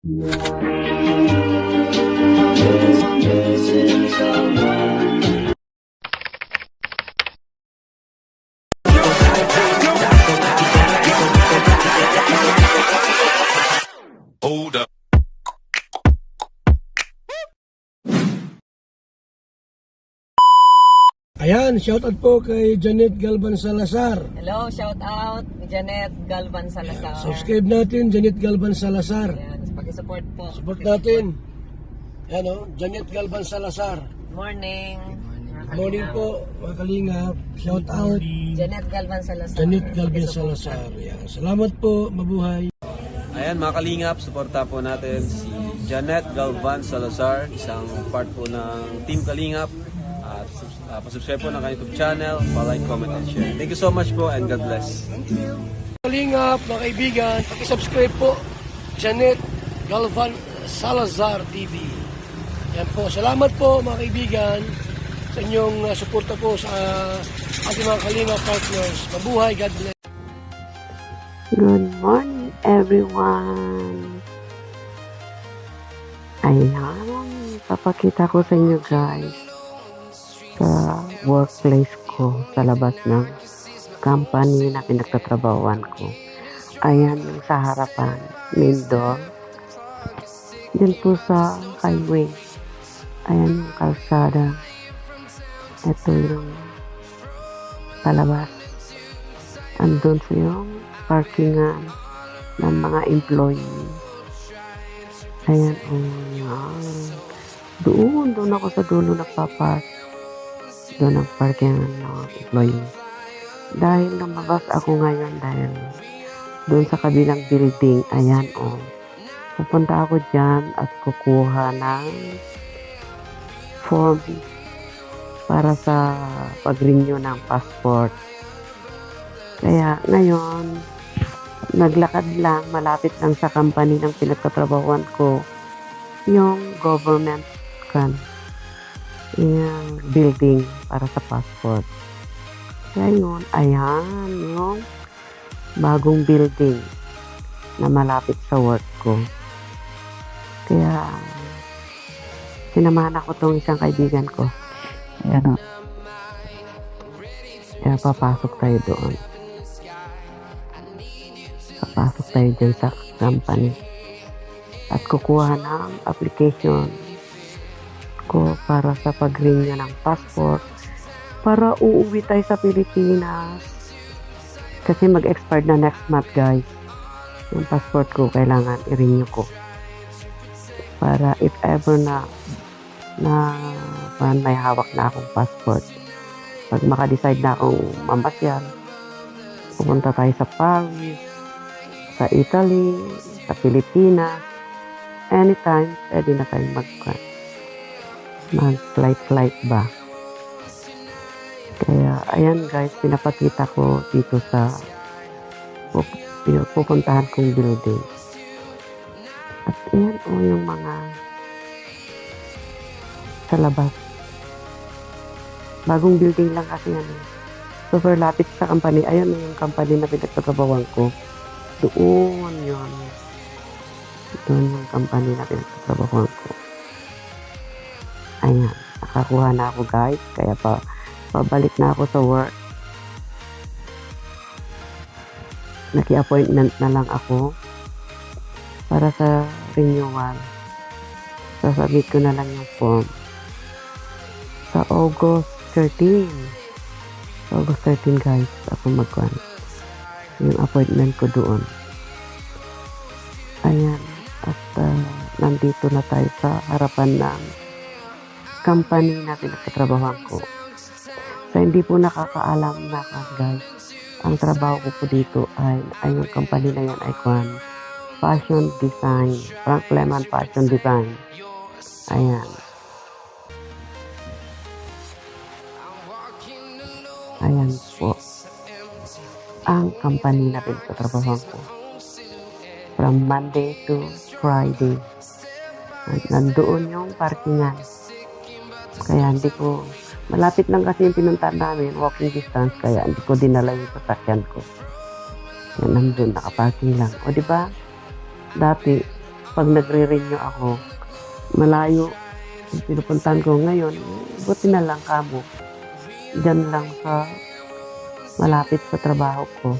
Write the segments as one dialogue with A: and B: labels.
A: Hold up.
B: Ayan, shoutout po kay Janet Galvan Salazar.
C: Hello, shout out Janet Galvan Salazar.
B: Subscribe natin, Janet Galvan Salazar.
C: Ayan, paki-support po.
B: Support natin. Ayan o, Janet Galvan Salazar.
C: Morning.
B: Good morning po, mga kalingap. Shoutout,
C: Janet Galvan Salazar.
B: Janet Galvan Salazar. Ayan, salamat po, mabuhay.
D: Ayan mga kalingap, suporta po natin si Janet Galvan Salazar, isang part po ng Team Kalingap. At pasubscribe po ng kanyang YouTube channel, pa-like, comment, and share. Thank you so much po and God bless.
B: Kalingap, mga kaibigan, pakisubscribe po, Janet Galvan Salazar TV. Yan po, salamat po mga kaibigan sa inyong suporta po sa ating mga kalingap partners. Mabuhay, God bless.
E: Good morning, everyone. Ayan, papakita ko sa inyo guys sa workplace ko sa labas ng company na pinagtatrabahuan ko. Ayan yung sa harapan, main door. Diyan po sa highway. Ayan yung kalsada. Ito yung palabas. Andun sa yung parkingan ng mga employee. Ayan, doon ako sa dulo nagpapark. Doon ang parkingan ng employee. Dahil lumabas ako ngayon dahil doon sa kabilang building, ayan pupunta ako dyan at kukuha ng form para sa pag-renew ng passport. Kaya ngayon, naglakad lang, malapit lang sa company ng pinagtatrabahuan ko, yung government yung building para sa passport. Kaya yun, ayan, yung bagong building na malapit sa work ko. Kaya, sinamahan ako tong isang kaibigan ko. Ayan o. Kaya papasok tayo doon. Papasok tayo dyan sa company. At kukuha ng application ko para sa pag-renew ng passport para uuwi tayo sa Pilipinas. Kasi mag-expire na next month guys. Yung passport ko kailangan i-renew ko. Para if ever na may hawak na akong passport. Pag makadecide na akong mamasyal, pupunta tayo sa Paris, sa Italy, sa Pilipinas, anytime, pwede na tayong mag-flight ba. Kaya, ayan guys, pinapakita ko dito sa pupuntahan kong building. At ayan yung mga sa labas. Bagong building lang kasi yan. Super lapit sa company. Ayan yung company na pinagtatrabahuan ko. Doon yun. Doon yung company na pinagtatrabahuan ko. Ayan, nakakuha na ako guys. Kaya pabalik na ako sa work. Naki-appointment na lang ako para sa renewal. Sasabit ko na lang yung form. Sa August 13. August 13 guys, ako magkuhan. Yung appointment ko doon. Ayan, at nandito na tayo sa harapan ng company na pinagtatrabahuan ko. So, hindi po nakakaalam na guys, ang trabaho ko po dito ay yung company na yan ay fashion design. Frank Leman Fashion Design. Ayan. Ayan po. Ang company na pinagtatrabahuan ko. From Monday to Friday. Nandoon yung parkingan. Kaya hindi ko, malapit lang kasi yung pinuntahan namin, walking distance, kaya hindi ko dinala yung sasakyan ko. Kaya nandun, nakaparking lang. O diba, dati, pag nagre-renew ako, malayo yung pinupuntahan ko ngayon, buti na lang kamo. Diyan lang sa malapit sa trabaho ko.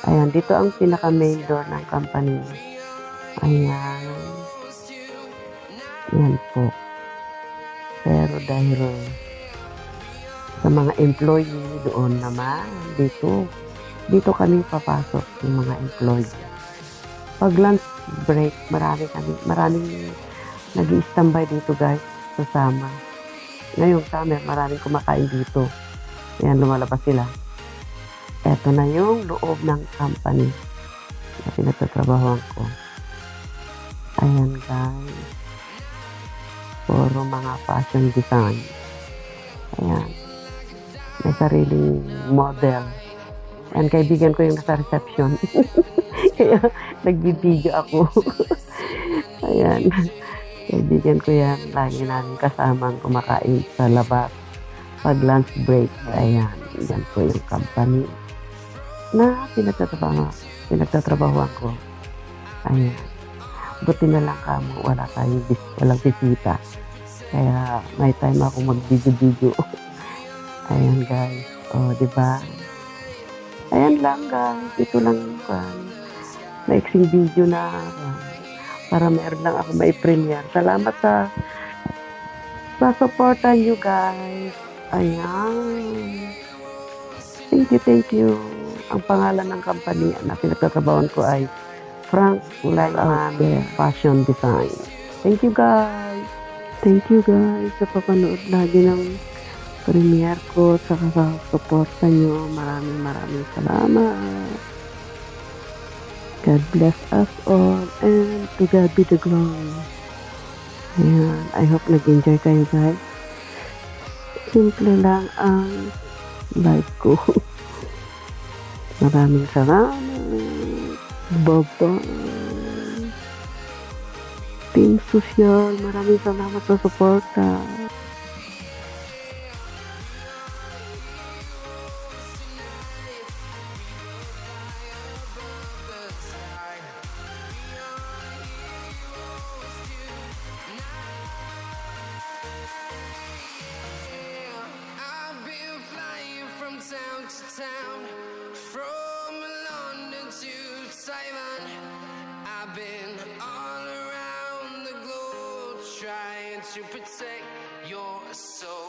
E: Ayan, dito ang pinaka-main door ng company. Ayan. Yan po. Pero dahil sa mga employee doon naman, dito kami papasok yung mga employee. Pag lunch break, maraming nag-i-standby dito guys, kasama. Ngayong summer, maraming kumakain dito. Ayan, lumalabas sila. Eto na yung loob ng company na pinagtatrabahoan ko. Ayan guys. Puro mga fashion design. Ayan. May sariling model. Ayan, kaibigan ko yung nasa reception. Kaya nagbibideo ako. Ayan. Kaibigan ko yan. Lagi namin kasamang kumakain sa labas. Pag lunch break. Ayan. Yan po yung company na pinagtatrabahoan ko. Ayan. Buti na lang kamo, walang bisita. Kaya may time ako mag-video. Ayan guys. O, diba? Ayan lang guys. Ito lang yung maiksing video na para meron lang ako mai-premiere. Salamat sa supportan nyo guys. Ayan. Thank you. Ang pangalan ng company na pinagtatrabahoan ko ay Frank Ulayaman Fashion Design. Thank you guys. Thank you guys sa papanood lagi ng premiere ko at saka sa suporta nyo. Maraming salamat. God bless us all and to God be the glory. Ayan. I hope nag-enjoy kayo guys. Simple lang ang live ko. Maraming salamat. Bye-bye. Team Social, maraming salamat sa suporta.
A: I've been flying from town to town, from London to Taiwan. I've been all around the globe trying to protect your soul.